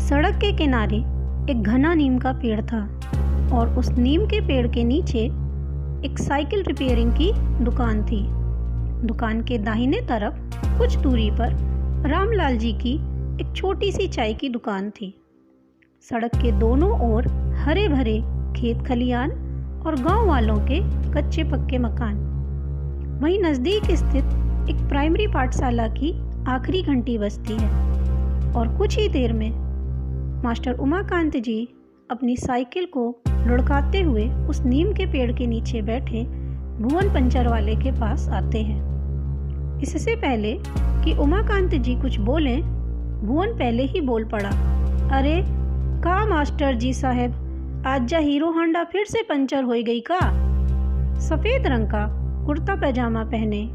सड़क के किनारे एक घना नीम का पेड़ था और उस नीम के पेड़ के नीचे एक साइकिल रिपेयरिंग की दुकान थी। दुकान के दाहिने तरफ कुछ दूरी पर रामलाल जी की एक छोटी सी चाय की दुकान थी। सड़क के दोनों ओर हरे भरे खेत खलियान और गांव वालों के कच्चे पक्के मकान। वहीं नज़दीक स्थित एक प्राइमरी पाठशाला की आखिरी घंटी बजती है और कुछ ही देर में मास्टर उमाकांत जी अपनी साइकिल को लुढ़काते हुए उस नीम के पेड़ के नीचे बैठे भुवन पंचर वाले के पास आते हैं। इससे पहले कि उमाकांत जी कुछ बोलें, भुवन पहले ही बोल पड़ा, अरे का मास्टर जी साहब, आज जा हीरो होंडा फिर से पंचर हो गई का। सफ़ेद रंग का कुर्ता पैजामा पहने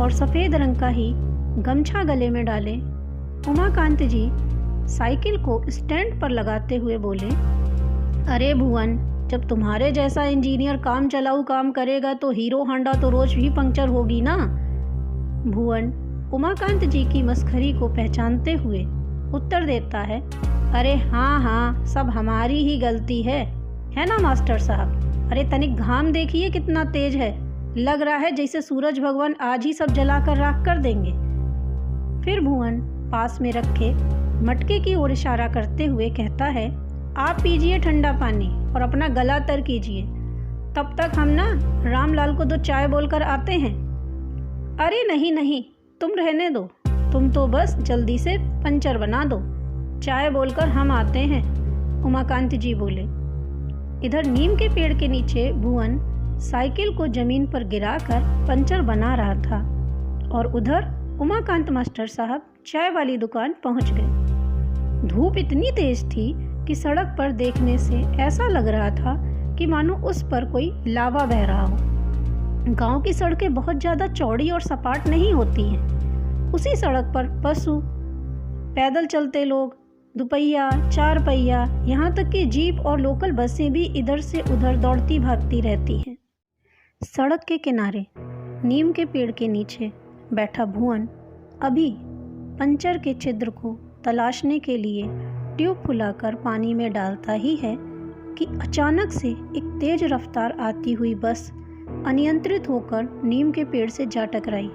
और सफ़ेद रंग का ही गमछा गले में डाले उमाकांत जी साइकिल को स्टैंड पर लगाते हुए बोले, अरे भुवन, जब तुम्हारे जैसा इंजीनियर काम चलाऊ काम करेगा तो हीरो होंडा तो रोज भी पंक्चर होगी ना। भुवन उमाकांत जी की मस्खरी को पहचानते हुए उत्तर देता है, अरे हाँ हाँ, सब हमारी ही गलती है ना मास्टर साहब। अरे तनिक घाम देखिए कितना तेज है, लग रहा है जैसे सूरज भगवान आज ही सब जलाकर राख कर देंगे। फिर भुवन पास में रखे मटके की ओर इशारा करते हुए कहता है, आप पीजिए ठंडा पानी और अपना गला तर कीजिए, तब तक हम ना रामलाल को 2 चाय बोलकर आते हैं। अरे नहीं नहीं, तुम रहने दो, तुम तो बस जल्दी से पंचर बना दो, चाय बोलकर हम आते हैं, उमाकांत जी बोले। इधर नीम के पेड़ के नीचे भुवन साइकिल को जमीन पर गिराकर पंचर बना रहा था और उधर उमाकांत मास्टर साहब चाय वाली दुकान पहुंच गए। धूप इतनी तेज थी कि सड़क पर देखने से ऐसा लग रहा था कि मानो उस पर कोई लावा बह रहा हो। गांव की सड़कें बहुत ज़्यादा चौड़ी और सपाट नहीं होती हैं। उसी सड़क पर पशु, पैदल चलते लोग, दुपहिया, 4 पहिया, यहाँ तक कि जीप और लोकल बसें भी इधर से उधर दौड़ती भागती रहती हैं। सड़क के किनारे नीम के पेड़ के नीचे बैठा भुवन अभी पंचर के छिद्र को तलाशने के लिए ट्यूब फुलाकर पानी में डालता ही है कि अचानक से एक तेज रफ्तार आती हुई बस अनियंत्रित होकर नीम के पेड़ से जा टकराई।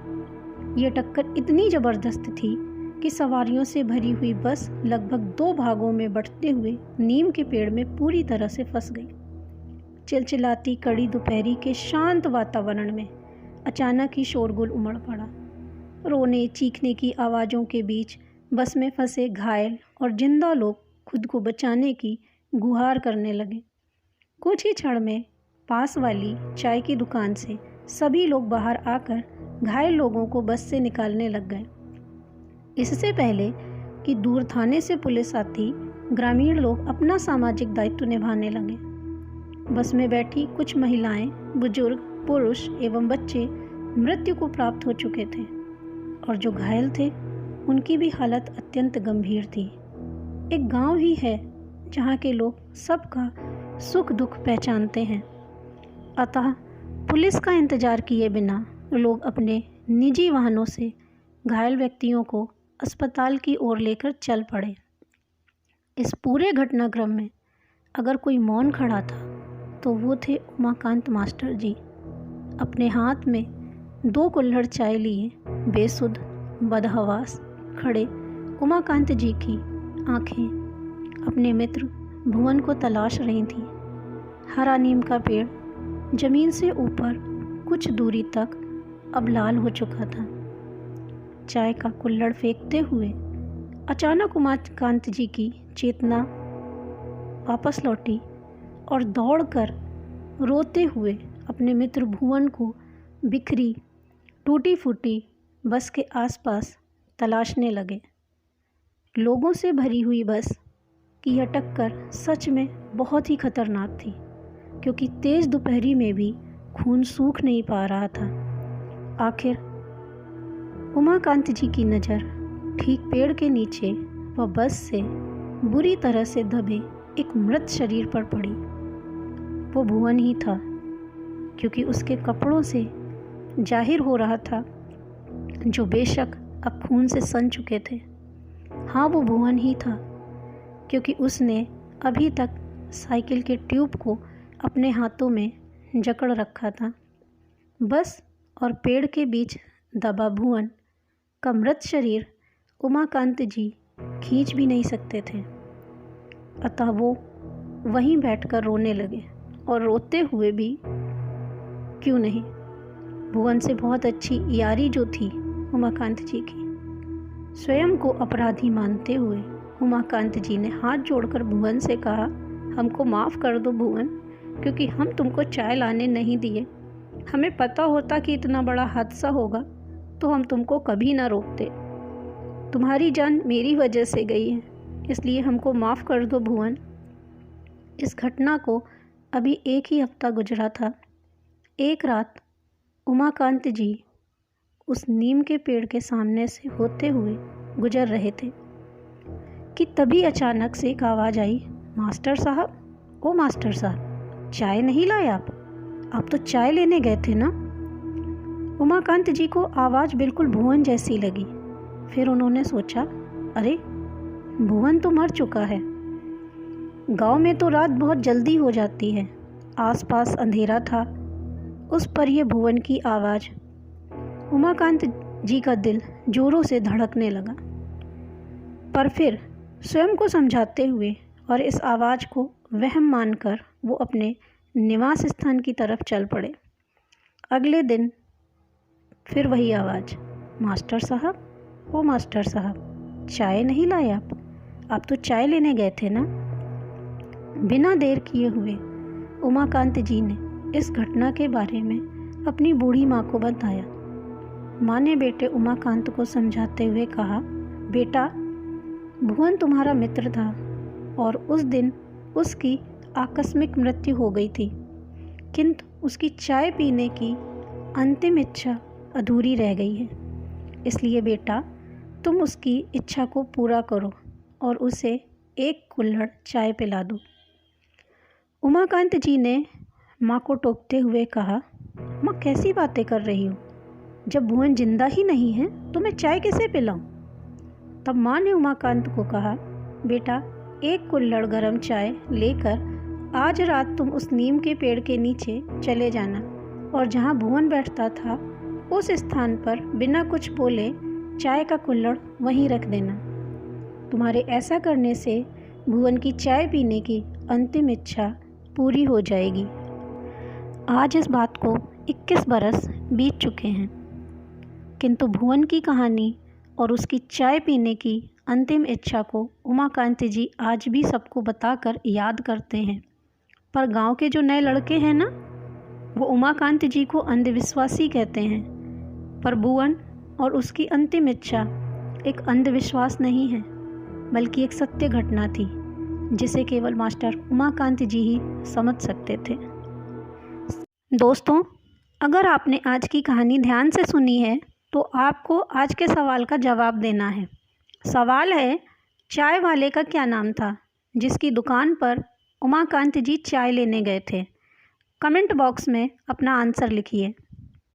ये टक्कर इतनी ज़बरदस्त थी कि सवारियों से भरी हुई बस लगभग 2 भागों में बंटते हुए नीम के पेड़ में पूरी तरह से फंस गई। चिलचिलाती कड़ी दोपहरी के शांत वातावरण में अचानक ही शोरगुल उमड़ पड़ा। रोने चीखने की आवाज़ों के बीच बस में फंसे घायल और जिंदा लोग खुद को बचाने की गुहार करने लगे। कुछ ही क्षण में पास वाली चाय की दुकान से सभी लोग बाहर आकर घायल लोगों को बस से निकालने लग गए। इससे पहले कि दूर थाने से पुलिस आती, ग्रामीण लोग अपना सामाजिक दायित्व निभाने लगे। बस में बैठी कुछ महिलाएं, बुजुर्ग, पुरुष एवं बच्चे मृत्यु को प्राप्त हो चुके थे और जो घायल थे उनकी भी हालत अत्यंत गंभीर थी। एक गांव ही है जहां के लोग सबका सुख दुख पहचानते हैं, अतः पुलिस का इंतज़ार किए बिना लोग अपने निजी वाहनों से घायल व्यक्तियों को अस्पताल की ओर लेकर चल पड़े। इस पूरे घटनाक्रम में अगर कोई मौन खड़ा था तो वो थे उमाकांत मास्टर जी। अपने हाथ में 2 कुल्हड़ चाय लिए बेसुध बदहवास खड़े उमाकांत जी की आंखें अपने मित्र भुवन को तलाश रही थीं। हरा नीम का पेड़ जमीन से ऊपर कुछ दूरी तक अब लाल हो चुका था। चाय का कुल्हड़ फेंकते हुए अचानक उमाकांत जी की चेतना वापस लौटी और दौड़कर रोते हुए अपने मित्र भुवन को बिखरी टूटी फूटी बस के आसपास तलाशने लगे। लोगों से भरी हुई बस की यह टक्कर सच में बहुत ही खतरनाक थी, क्योंकि तेज़ दोपहरी में भी खून सूख नहीं पा रहा था। आखिर उमाकांत जी की नज़र ठीक पेड़ के नीचे व बस से बुरी तरह से दबे एक मृत शरीर पर पड़ी। वो भुवन ही था, क्योंकि उसके कपड़ों से जाहिर हो रहा था, जो बेशक अब खून से सन चुके थे। हाँ, वो भुवन ही था क्योंकि उसने अभी तक साइकिल के ट्यूब को अपने हाथों में जकड़ रखा था। बस और पेड़ के बीच दबा भुवन का मृत शरीर उमाकांत जी खींच भी नहीं सकते थे। अतः वो वहीं बैठकर रोने लगे और रोते हुए भी क्यों नहीं, भुवन से बहुत अच्छी यारी जो थी उमाकांत जी की। स्वयं को अपराधी मानते हुए उमाकांत जी ने हाथ जोड़कर भुवन से कहा, हमको माफ़ कर दो भुवन, क्योंकि हम तुमको चाय लाने नहीं दिए। हमें पता होता कि इतना बड़ा हादसा होगा तो हम तुमको कभी ना रोकते। तुम्हारी जान मेरी वजह से गई है, इसलिए हमको माफ़ कर दो भुवन। इस घटना को अभी 1 ही हफ्ता गुजरा था। एक रात उमाकांत जी उस नीम के पेड़ के सामने से होते हुए गुजर रहे थे कि तभी अचानक से एक आवाज़ आई, मास्टर साहब, ओ मास्टर साहब, चाय नहीं लाए आप तो चाय लेने गए थे ना। उमाकांत जी को आवाज़ बिल्कुल भुवन जैसी लगी। फिर उन्होंने सोचा, अरे भुवन तो मर चुका है। गांव में तो रात बहुत जल्दी हो जाती है, आसपास अंधेरा था। उस पर यह भुवन की आवाज़। उमाकांत जी का दिल जोरों से धड़कने लगा, पर फिर स्वयं को समझाते हुए और इस आवाज़ को वहम मानकर वो अपने निवास स्थान की तरफ चल पड़े। अगले दिन फिर वही आवाज़, मास्टर साहब, ओ मास्टर साहब, चाय नहीं लाए आप तो चाय लेने गए थे ना। बिना देर किए हुए उमाकांत जी ने इस घटना के बारे में अपनी बूढ़ी माँ को बताया। माँ ने बेटे उमाकांत को समझाते हुए कहा, बेटा, भुवन तुम्हारा मित्र था और उस दिन उसकी आकस्मिक मृत्यु हो गई थी, किंतु उसकी चाय पीने की अंतिम इच्छा अधूरी रह गई है। इसलिए बेटा, तुम उसकी इच्छा को पूरा करो और उसे 1 कुल्हड़ चाय पिला दो। उमाकांत जी ने माँ को टोकते हुए कहा, माँ कैसी बातें कर रही हो, जब भुवन जिंदा ही नहीं है तो मैं चाय कैसे पिलाऊं। तब माँ ने उमाकांत को कहा, बेटा, 1 कुल्हड़ गरम चाय लेकर आज रात तुम उस नीम के पेड़ के नीचे चले जाना और जहाँ भुवन बैठता था उस स्थान पर बिना कुछ बोले चाय का कुल्हड़ वहीं रख देना। तुम्हारे ऐसा करने से भुवन की चाय पीने की अंतिम इच्छा पूरी हो जाएगी। आज इस बात को 21 बरस बीत चुके हैं, किंतु भुवन की कहानी और उसकी चाय पीने की अंतिम इच्छा को उमाकांत जी आज भी सबको बताकर याद करते हैं। पर गांव के जो नए लड़के हैं ना, वो उमाकांत जी को अंधविश्वासी कहते हैं। पर भुवन और उसकी अंतिम इच्छा एक अंधविश्वास नहीं है, बल्कि एक सत्य घटना थी जिसे केवल मास्टर उमाकांत जी ही समझ सकते थे। दोस्तों, अगर आपने आज की कहानी ध्यान से सुनी है तो आपको आज के सवाल का जवाब देना है। सवाल है, चाय वाले का क्या नाम था जिसकी दुकान पर उमाकांत जी चाय लेने गए थे। कमेंट बॉक्स में अपना आंसर लिखिए।